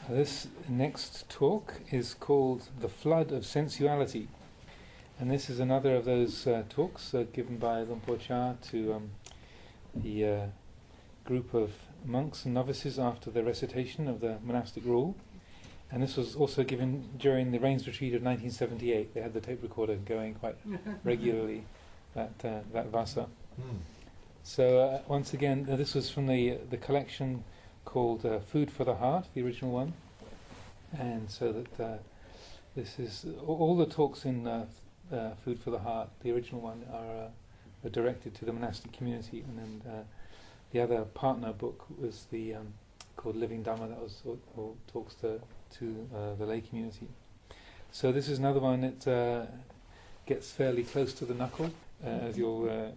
This next talk is called The Flood of Sensuality, and this is another of those talks given by Lumpur Cha to the group of monks and novices after the recitation of the monastic rule. And this was also given during the Rains Retreat of 1978. They had the tape recorder going quite regularly that Vasa. So once again, this was from the collection called Food for the Heart, the original one. And so that this is all the talks in Food for the Heart, the original one, are directed to the monastic community, and then the other partner book was the called Living Dhamma, that was all talks to the lay community. So this is another one that gets fairly close to the knuckle, as you're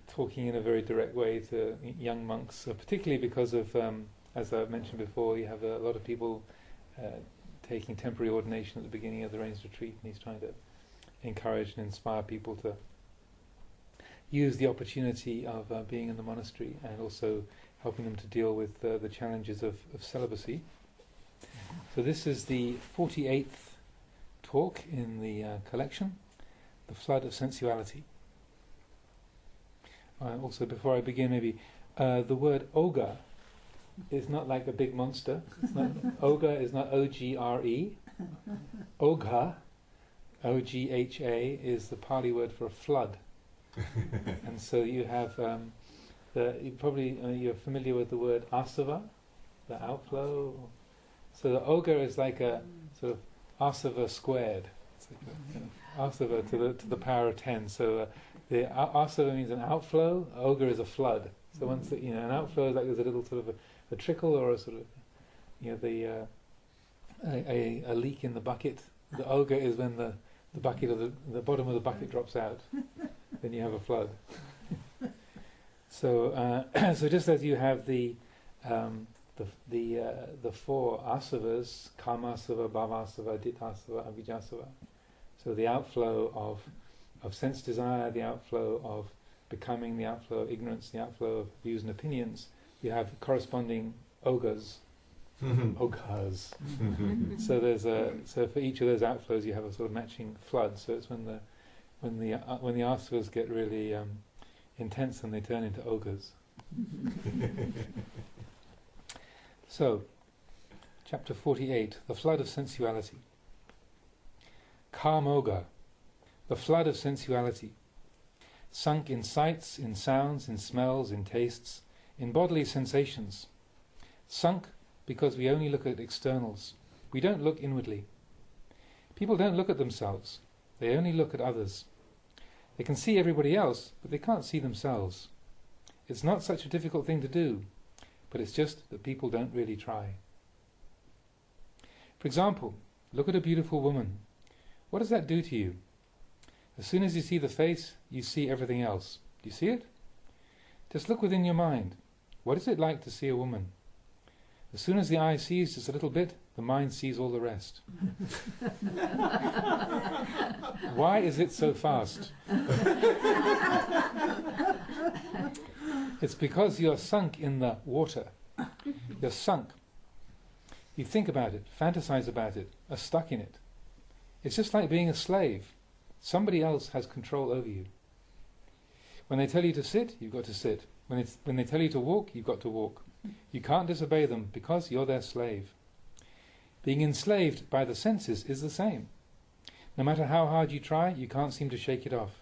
talking in a very direct way to young monks, particularly because of, as I've mentioned before, you have a lot of people taking temporary ordination at the beginning of the Rains Retreat, and he's trying to encourage and inspire people to use the opportunity of being in the monastery, and also helping them to deal with the challenges of celibacy. So this is the 48th talk in the collection, The Flood of Sensuality. Also, before I begin, maybe the word ogre is not like a big monster. It's not, ogre is not O-G-R-E. Ogha, O-G-H-A, is the Pali word for a flood. And so you have you're familiar with the word asava, the outflow. So the ogre is like a sort of asava squared. It's like asava to the power of 10. So the asava means an outflow. Ogre is a flood. So once an outflow is like there's a little sort of a trickle, or a sort of a leak in the bucket. The ogre is when the bucket of the bottom of the bucket drops out. Then you have a flood. So so just as you have the four asavas, kamasava, bhavasava, ditthasava, avijjasava. So the outflow of sense desire, the outflow of becoming, the outflow of ignorance, the outflow of views and opinions, you have corresponding ogres. Oghas. So there's so for each of those outflows you have a sort of matching flood. So it's when the asavas get really intense and they turn into ogres. So, chapter 48, The Flood of Sensuality. Karmoga, the flood of sensuality, sunk in sights, in sounds, in smells, in tastes, in bodily sensations. Sunk because we only look at externals. We don't look inwardly. People don't look at themselves. They only look at others. They can see everybody else, but they can't see themselves. It's not such a difficult thing to do, but it's just that people don't really try. For example, look at a beautiful woman. What does that do to you? As soon as you see the face, you see everything else. Do you see it? Just look within your mind. What is it like to see a woman? As soon as the eye sees just a little bit, the mind sees all the rest. Why is it so fast? It's because you're sunk in the water. You're sunk. You think about it, fantasize about it, are stuck in it. It's just like being a slave. Somebody else has control over you. When they tell you to sit, you've got to sit. When they tell you to walk, you've got to walk. You can't disobey them because you're their slave. Being enslaved by the senses is the same. No matter how hard you try, you can't seem to shake it off.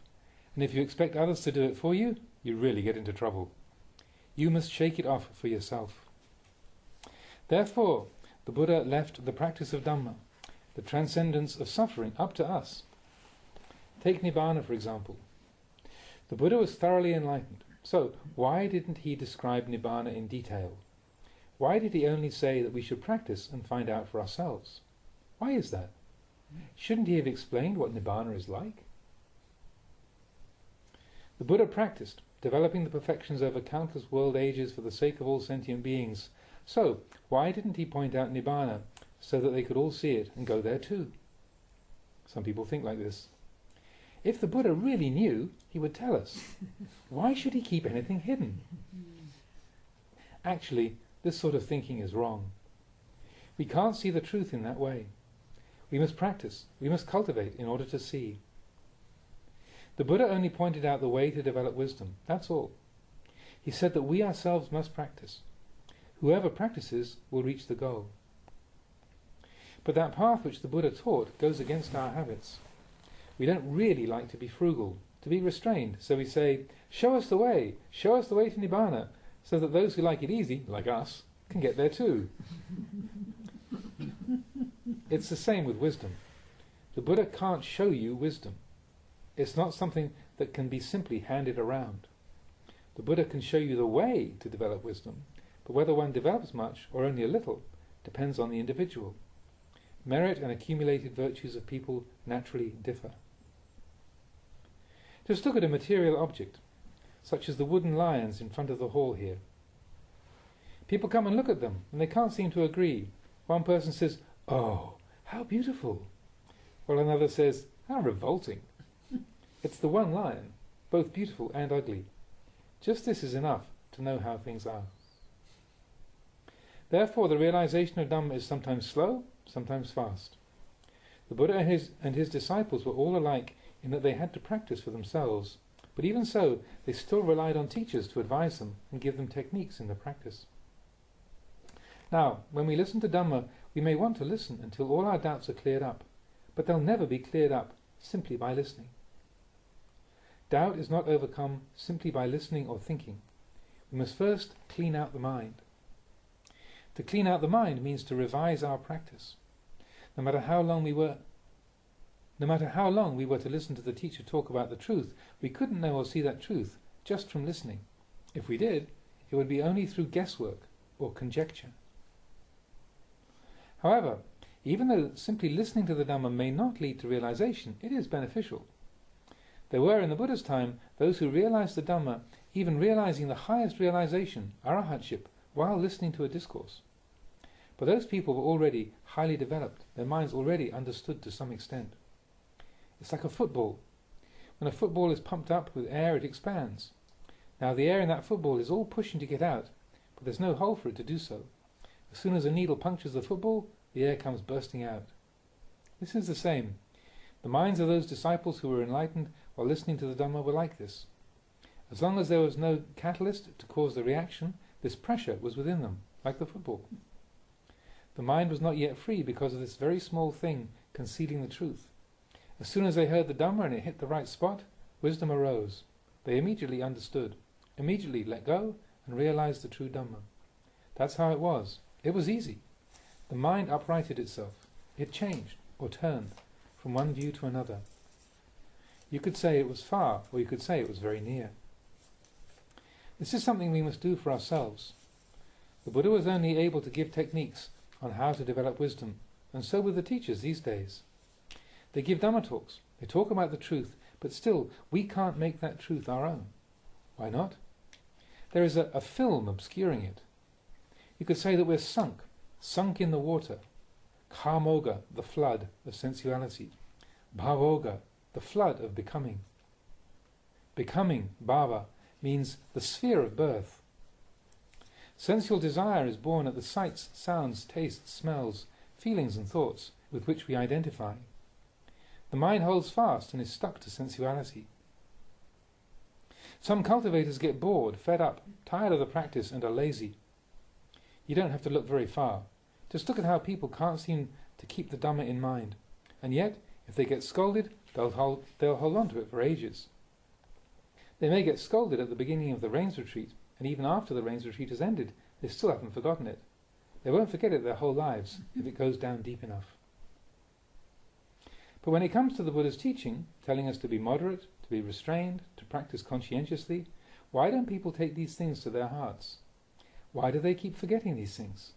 And if you expect others to do it for you, you really get into trouble. You must shake it off for yourself. Therefore, the Buddha left the practice of Dhamma, the transcendence of suffering, up to us. Take Nibbana, for example. The Buddha was thoroughly enlightened. So, why didn't he describe Nibbana in detail? Why did he only say that we should practice and find out for ourselves? Why is that? Shouldn't he have explained what Nibbana is like? The Buddha practiced, developing the perfections over countless world ages for the sake of all sentient beings. So, why didn't he point out Nibbana so that they could all see it and go there too? Some people think like this. If the Buddha really knew, he would tell us. Why should he keep anything hidden? Actually, this sort of thinking is wrong. We can't see the truth in that way. We must practice, we must cultivate in order to see. The Buddha only pointed out the way to develop wisdom, that's all. He said that we ourselves must practice. Whoever practices will reach the goal. But that path which the Buddha taught goes against our habits. We don't really like to be frugal, to be restrained, so we say, show us the way to Nibbana, so that those who like it easy, like us, can get there too. It's the same with wisdom. The Buddha can't show you wisdom. It's not something that can be simply handed around. The Buddha can show you the way to develop wisdom, but whether one develops much or only a little depends on the individual. Merit and accumulated virtues of people naturally differ. Just look at a material object, such as the wooden lions in front of the hall here. People come and look at them, and they can't seem to agree. One person says, "Oh, how beautiful," while another says, "How revolting." It's the one lion, both beautiful and ugly. Just this is enough to know how things are. Therefore, the realization of Dhamma is sometimes slow, sometimes fast. The Buddha and his disciples were all alike in that they had to practice for themselves, but even so, they still relied on teachers to advise them and give them techniques in the practice. Now, when we listen to Dhamma, we may want to listen until all our doubts are cleared up, but they'll never be cleared up simply by listening. Doubt is not overcome simply by listening or thinking. We must first clean out the mind. To clean out the mind means to revise our practice. No matter how long we were to listen to the teacher talk about the truth, we couldn't know or see that truth just from listening. If we did, it would be only through guesswork or conjecture. However, even though simply listening to the Dhamma may not lead to realization, it is beneficial. There were in the Buddha's time those who realized the Dhamma, even realizing the highest realization, arahatship, while listening to a discourse. But those people were already highly developed, their minds already understood to some extent. It's like a football. When a football is pumped up with air, it expands. Now the air in that football is all pushing to get out, but there's no hole for it to do so. As soon as a needle punctures the football, the air comes bursting out. This is the same. The minds of those disciples who were enlightened while listening to the Dhamma were like this. As long as there was no catalyst to cause the reaction, this pressure was within them, like the football. The mind was not yet free because of this very small thing concealing the truth. As soon as they heard the Dhamma and it hit the right spot, wisdom arose. They immediately understood, immediately let go and realized the true Dhamma. That's how it was. It was easy. The mind uprighted itself. It changed, or turned, from one view to another. You could say it was far, or you could say it was very near. This is something we must do for ourselves. The Buddha was only able to give techniques on how to develop wisdom, and so with the teachers these days. They give Dhamma talks, they talk about the truth, but still we can't make that truth our own. Why not? There is a film obscuring it. You could say that we're sunk in the water. Karmoga, the flood of sensuality. Bhavoga, the flood of becoming. Becoming, bhava, means the sphere of birth. Sensual desire is born at the sights, sounds, tastes, smells, feelings and thoughts with which we identify. The mind holds fast and is stuck to sensuality. Some cultivators get bored, fed up, tired of the practice and are lazy. You don't have to look very far. Just look at how people can't seem to keep the Dhamma in mind. And yet, if they get scolded, they'll hold on to it for ages. They may get scolded at the beginning of the rains retreat, and even after the rains retreat has ended, they still haven't forgotten it. They won't forget it their whole lives if it goes down deep enough. But when it comes to the Buddha's teaching, telling us to be moderate, to be restrained, to practice conscientiously, why don't people take these things to their hearts? Why do they keep forgetting these things?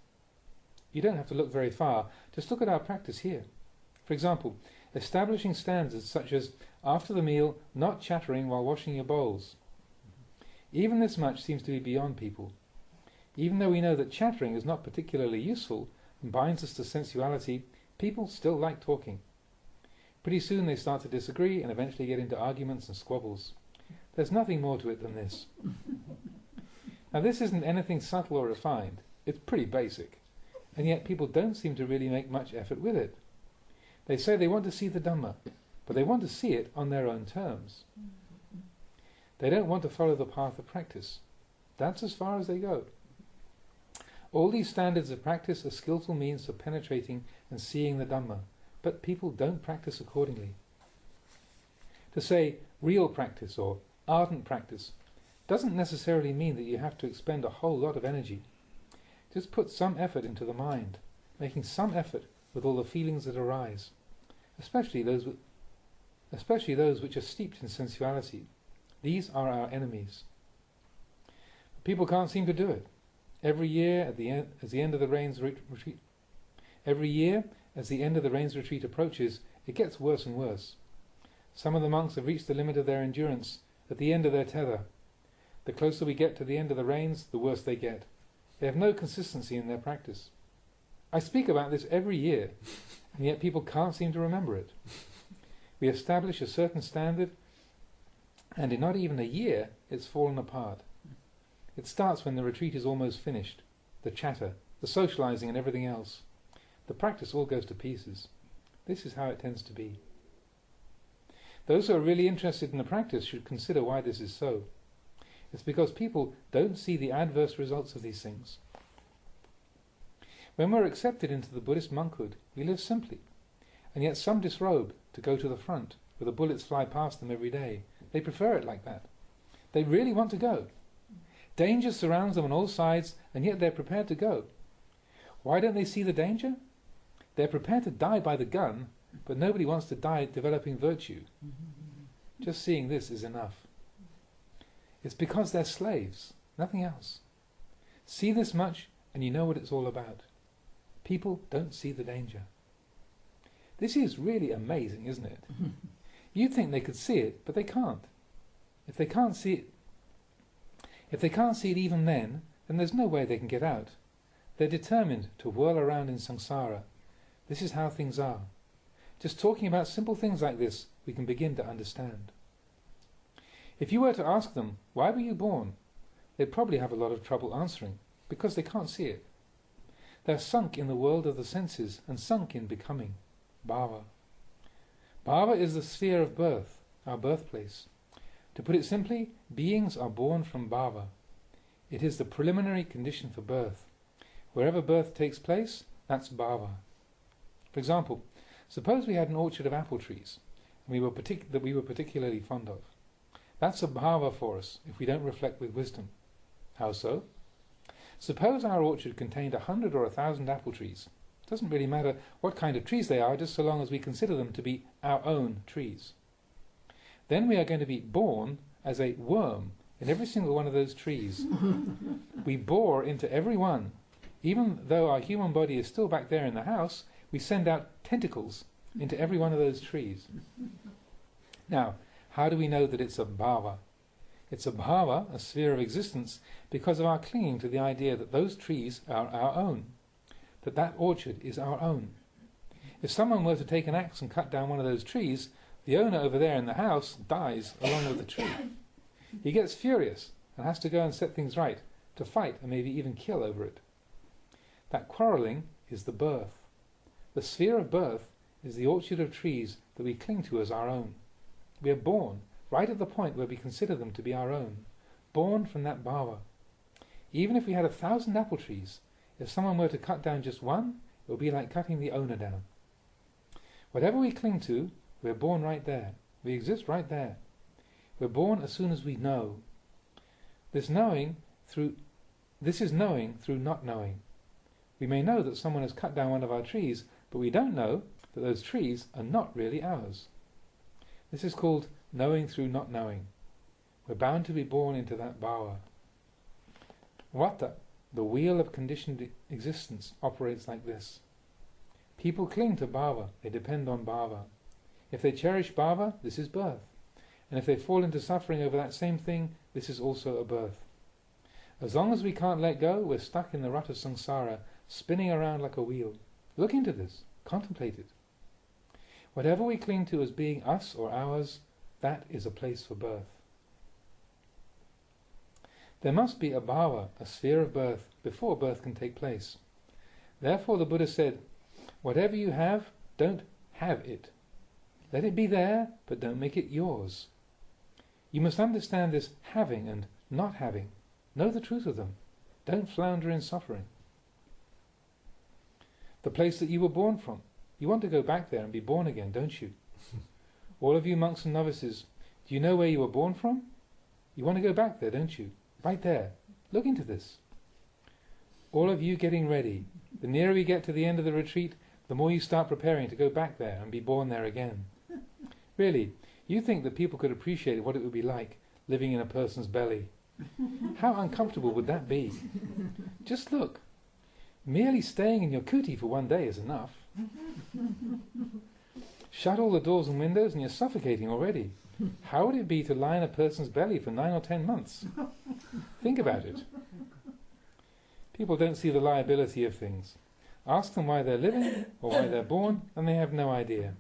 You don't have to look very far, just look at our practice here. For example, establishing standards such as, after the meal, not chattering while washing your bowls. Even this much seems to be beyond people. Even though we know that chattering is not particularly useful and binds us to sensuality, people still like talking. Pretty soon they start to disagree and eventually get into arguments and squabbles. There's nothing more to it than this. Now this isn't anything subtle or refined. It's pretty basic. and yet people don't seem to really make much effort with it. They say they want to see the Dhamma, but they want to see it on their own terms. They don't want to follow the path of practice. That's as far as they go. All these standards of practice are skillful means of penetrating and seeing the Dhamma, but people don't practice accordingly. To say real practice or ardent practice doesn't necessarily mean that you have to expend a whole lot of energy. Just put some effort into the mind, making some effort with all the feelings that arise, especially those which are steeped in sensuality. These are our enemies. But people can't seem to do it. Every year, as the end of the rains retreat approaches, it gets worse and worse. Some of the monks have reached the limit of their endurance, at the end of their tether. The closer we get to the end of the rains, the worse they get. They have no consistency in their practice. I speak about this every year, and yet people can't seem to remember it. We establish a certain standard, and in not even a year, it's fallen apart. It starts when the retreat is almost finished. The chatter, the socializing and everything else. The practice all goes to pieces. This is how it tends to be. Those who are really interested in the practice should consider why this is so. It's because people don't see the adverse results of these things. When we're accepted into the Buddhist monkhood, we live simply, and yet some disrobe to go to the front, where the bullets fly past them every day. They prefer it like that. They really want to go. Danger surrounds them on all sides, and yet they're prepared to go. Why don't they see the danger? They're prepared to die by the gun, but nobody wants to die developing virtue. Just seeing this is enough. It's because they're slaves, nothing else. See this much, and you know what it's all about. People don't see the danger. This is really amazing, isn't it? You'd think they could see it, but they can't. If they can't see it even then there's no way they can get out. They're determined to whirl around in samsara. This is how things are. Just talking about simple things like this, we can begin to understand. If you were to ask them, why were you born? They'd probably have a lot of trouble answering, because they can't see it. They're sunk in the world of the senses and sunk in becoming. Bhava. Bhava is the sphere of birth, our birthplace. To put it simply, beings are born from bhava. It is the preliminary condition for birth. Wherever birth takes place, that's bhava. For example, suppose we had an orchard of apple trees that we were particularly fond of. That's a bhava for us if we don't reflect with wisdom. How so? Suppose our orchard contained 100 or 1,000 apple trees. It doesn't really matter what kind of trees they are, just so long as we consider them to be our own trees. Then we are going to be born as a worm in every single one of those trees. We bore into every one. Even though our human body is still back there in the house, we send out tentacles into every one of those trees. Now, how do we know that it's a bhava? It's a bhava, a sphere of existence, because of our clinging to the idea that those trees are our own, that orchard is our own. If someone were to take an axe and cut down one of those trees, the owner over there in the house dies along with the tree. He gets furious and has to go and set things right, to fight and maybe even kill over it. That quarrelling is the birth. The sphere of birth is the orchard of trees that we cling to as our own. We are born right at the point where we consider them to be our own, born from that bhava. Even if we had 1,000 apple trees, if someone were to cut down just one, it would be like cutting the owner down. Whatever we cling to, we're born right there. We exist right there. We're born as soon as we know. This is knowing through not knowing. We may know that someone has cut down one of our trees, but we don't know that those trees are not really ours. This is called knowing through not knowing. We're bound to be born into that bhava. Vata, the wheel of conditioned existence, operates like this. People cling to bhava, they depend on bhava. If they cherish bhava, this is birth. And if they fall into suffering over that same thing, this is also a birth. As long as we can't let go, we're stuck in the rut of samsara, spinning around like a wheel. Look into this, contemplate it. Whatever we cling to as being us or ours, that is a place for birth. There must be a bhava, a sphere of birth, before birth can take place. Therefore the Buddha said, whatever you have, don't have it. Let it be there, but don't make it yours. You must understand this having and not having. Know the truth of them. Don't flounder in suffering. The place that you were born from. You want to go back there and be born again, don't you? All of you monks and novices, do you know where you were born from? You want to go back there, don't you? Right there. Look into this. All of you getting ready. The nearer we get to the end of the retreat, the more you start preparing to go back there and be born there again. Really, you think that people could appreciate what it would be like living in a person's belly. How uncomfortable would that be? Just look. Merely staying in your kuti for one day is enough. Shut all the doors and windows and you're suffocating already. How would it be to lie in a person's belly for 9 or 10 months? Think about it. People don't see the liability of things. Ask them why they're living or why they're born, and they have no idea.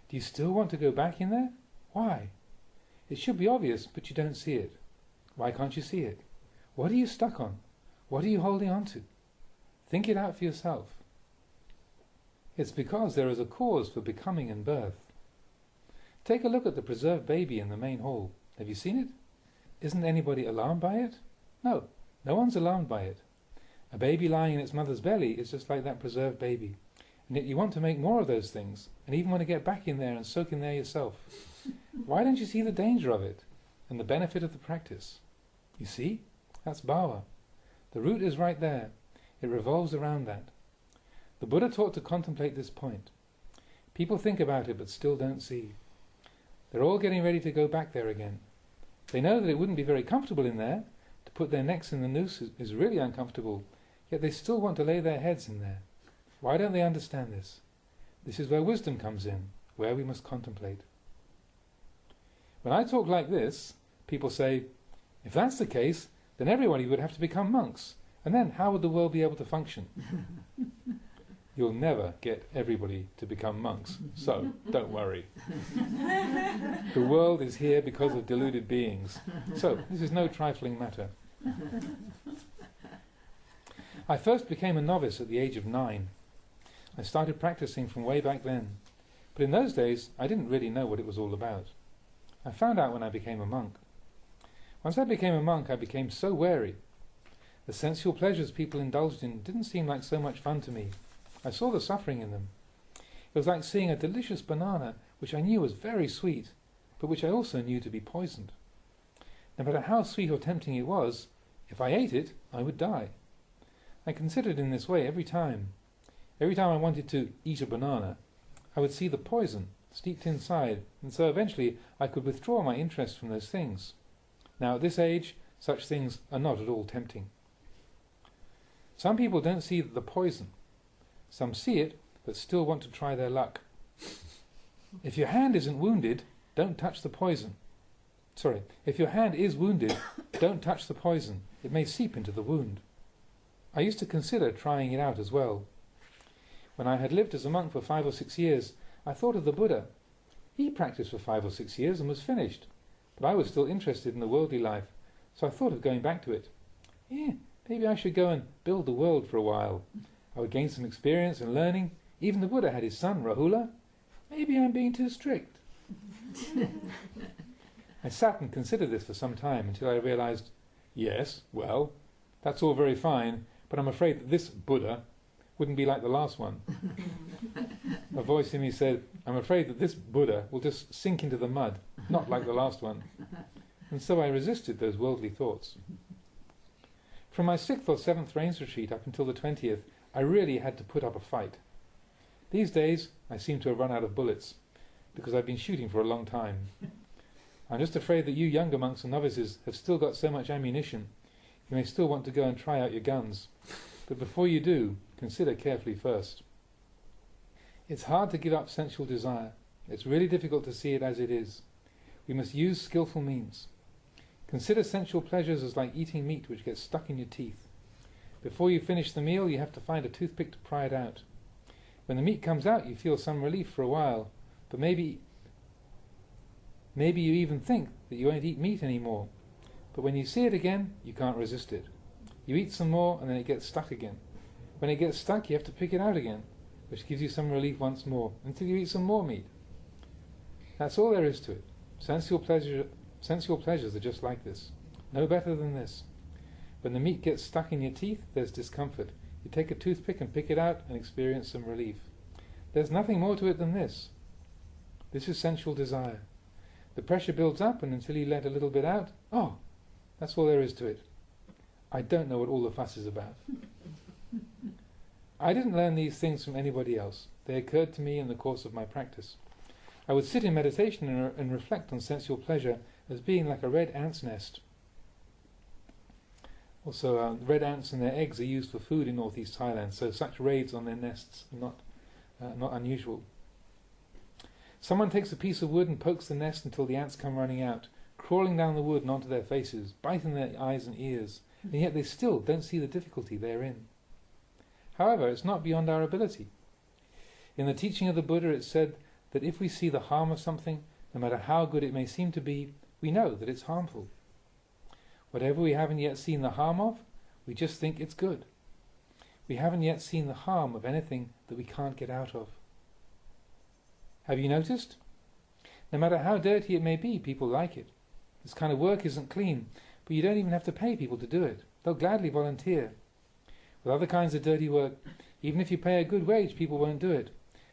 Do you still want to go back in there? Why? It should be obvious, but you don't see it. Why can't you see it? What are you stuck on? What are you holding on to? Think it out for yourself. It's because there is a cause for becoming and birth. Take a look at the preserved baby in the main hall. Have you seen it? Isn't anybody alarmed by it? No, no one's alarmed by it. A baby lying in its mother's belly is just like that preserved baby. And yet you want to make more of those things, and even want to get back in there and soak in there yourself. Why don't you see the danger of it, and the benefit of the practice? You see? That's bhava. The root is right there. It revolves around that. The Buddha taught to contemplate this point. People think about it but still don't see. They're all getting ready to go back there again. They know that it wouldn't be very comfortable in there. To put their necks in the noose is really uncomfortable, yet they still want to lay their heads in there. Why don't they understand this? This is where wisdom comes in, where we must contemplate. When I talk like this, people say, if that's the case, then everybody would have to become monks, and then how would the world be able to function? You'll never get everybody to become monks, so don't worry. The world is here because of deluded beings, so this is no trifling matter. I first became a novice at the age of 9. I started practicing from way back then, but in those days I didn't really know what it was all about. I found out when I became a monk. Once I became a monk, I became so wary. The sensual pleasures people indulged in didn't seem like so much fun to me. I saw the suffering in them. It was like seeing a delicious banana which I knew was very sweet, but which I also knew to be poisoned. No matter how sweet or tempting it was, if I ate it, I would die. I considered in this way every time. Every time I wanted to eat a banana, I would see the poison steeped inside, and so eventually I could withdraw my interest from those things. Now at this age, such things are not at all tempting. Some people don't see the poison. Some see it, but still want to try their luck. If your hand isn't wounded, don't touch the poison. If your hand is wounded, don't touch the poison. It may seep into the wound. I used to consider trying it out as well. When I had lived as a monk for 5 or 6 years, I thought of the Buddha. He practiced for 5 or 6 years and was finished, but I was still interested in the worldly life, so I thought of going back to it. Maybe I should go and build the world for a while. I would gain some experience and learning. Even the Buddha had his son, Rahula. Maybe I'm being too strict. I sat and considered this for some time until I realized, yes, well, that's all very fine, but I'm afraid that this Buddha wouldn't be like the last one. A voice in me said, I'm afraid that this Buddha will just sink into the mud, not like the last one. And so I resisted those worldly thoughts. From my 6th or 7th rains retreat up until the 20th, I really had to put up a fight. These days, I seem to have run out of bullets, because I've been shooting for a long time. I'm just afraid that you younger monks and novices have still got so much ammunition, you may still want to go and try out your guns. But before you do, consider carefully first. It's hard to give up sensual desire. It's really difficult to see it as it is. We must use skillful means. Consider sensual pleasures as like eating meat which gets stuck in your teeth. Before you finish the meal, you have to find a toothpick to pry it out. When the meat comes out, you feel some relief for a while, but maybe you even think that you won't eat meat anymore. But when you see it again, you can't resist it. You eat some more and then it gets stuck again. When it gets stuck, you have to pick it out again, which gives you some relief once more, until you eat some more meat. That's all there is to it. Sensual pleasures are just like this. No better than this. When the meat gets stuck in your teeth, there's discomfort. You take a toothpick and pick it out and experience some relief. There's nothing more to it than this. This is sensual desire. The pressure builds up, and until you let a little bit out, oh, that's all there is to it. I don't know what all the fuss is about. I didn't learn these things from anybody else. They occurred to me in the course of my practice. I would sit in meditation and reflect on sensual pleasure as being like a red ant's nest. Also, red ants and their eggs are used for food in northeast Thailand, so such raids on their nests are not unusual. Someone takes a piece of wood and pokes the nest until the ants come running out, crawling down the wood and onto their faces, biting their eyes and ears, and yet they still don't see the difficulty therein. However, it's not beyond our ability. In the teaching of the Buddha it said that if we see the harm of something, no matter how good it may seem to be, we know that it's harmful. Whatever we haven't yet seen the harm of, we just think it's good. We haven't yet seen the harm of anything that we can't get out of. Have you noticed? No matter how dirty it may be, people like it. This kind of work isn't clean, but you don't even have to pay people to do it. They'll gladly volunteer. With other kinds of dirty work, even if you pay a good wage, people won't do it.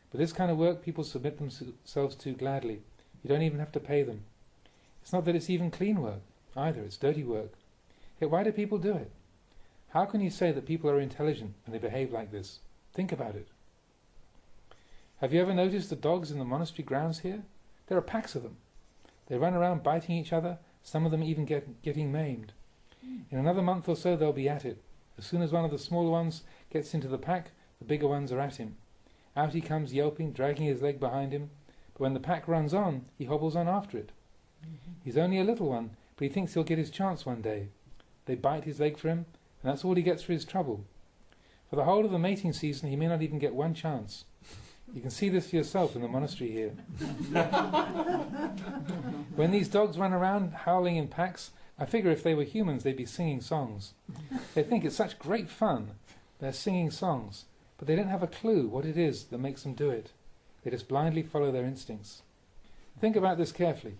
But this kind of work people submit themselves to gladly. You don't even have to pay them. It's not that it's even clean work either, it's dirty work. Yet why do people do it? How can you say that people are intelligent when they behave like this? Think about it. Have you ever noticed the dogs in the monastery grounds here? There are packs of them. They run around biting each other, some of them even getting maimed. In another month or so they'll be at it. As soon as one of the smaller ones gets into the pack, the bigger ones are at him. Out he comes yelping, dragging his leg behind him, but when the pack runs on, he hobbles on after it. He's only a little one, but he thinks he'll get his chance one day. They bite his leg for him, and that's all he gets for his trouble. For the whole of the mating season he may not even get one chance. You can see this for yourself in the monastery here. When these dogs run around howling in packs, I figure if they were humans they'd be singing songs. They think it's such great fun. They're singing songs, but they don't have a clue what it is that makes them do it. They just blindly follow their instincts. Think about this carefully.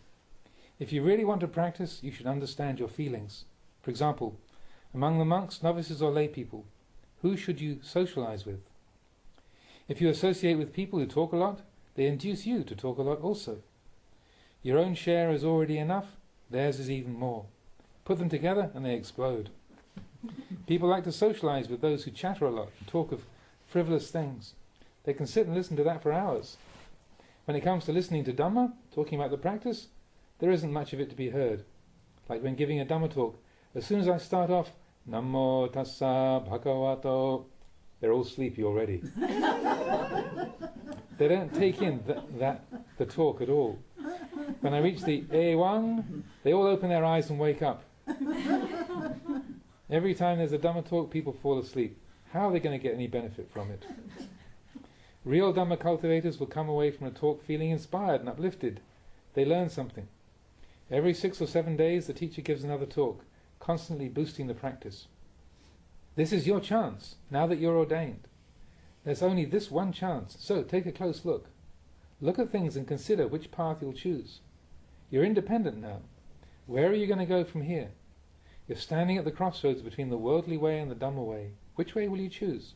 If you really want to practice, you should understand your feelings. For example, among the monks, novices or lay people, who should you socialize with? If you associate with people who talk a lot, they induce you to talk a lot also. Your own share is already enough, theirs is even more. Put them together and they explode. People like to socialize with those who chatter a lot and talk of frivolous things. They can sit and listen to that for hours. When it comes to listening to Dhamma, talking about the practice, there isn't much of it to be heard. Like when giving a Dhamma talk, as soon as I start off, Namo Tassa Bhagavato, they're all sleepy already. They don't take in the talk at all. When I reach the Ewang, they all open their eyes and wake up. Every time there's a Dhamma talk, people fall asleep. How are they going to get any benefit from it? Real Dhamma cultivators will come away from a talk feeling inspired and uplifted. They learn something. Every 6 or 7 days the teacher gives another talk, constantly boosting the practice. This is your chance, now that you're ordained. There's only this one chance, so take a close look. Look at things and consider which path you'll choose. You're independent now. Where are you going to go from here? You're standing at the crossroads between the worldly way and the Dhamma way. Which way will you choose?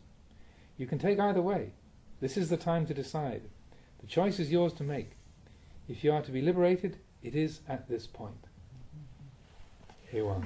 You can take either way. This is the time to decide. The choice is yours to make. If you are to be liberated, it is at this point. Ewan.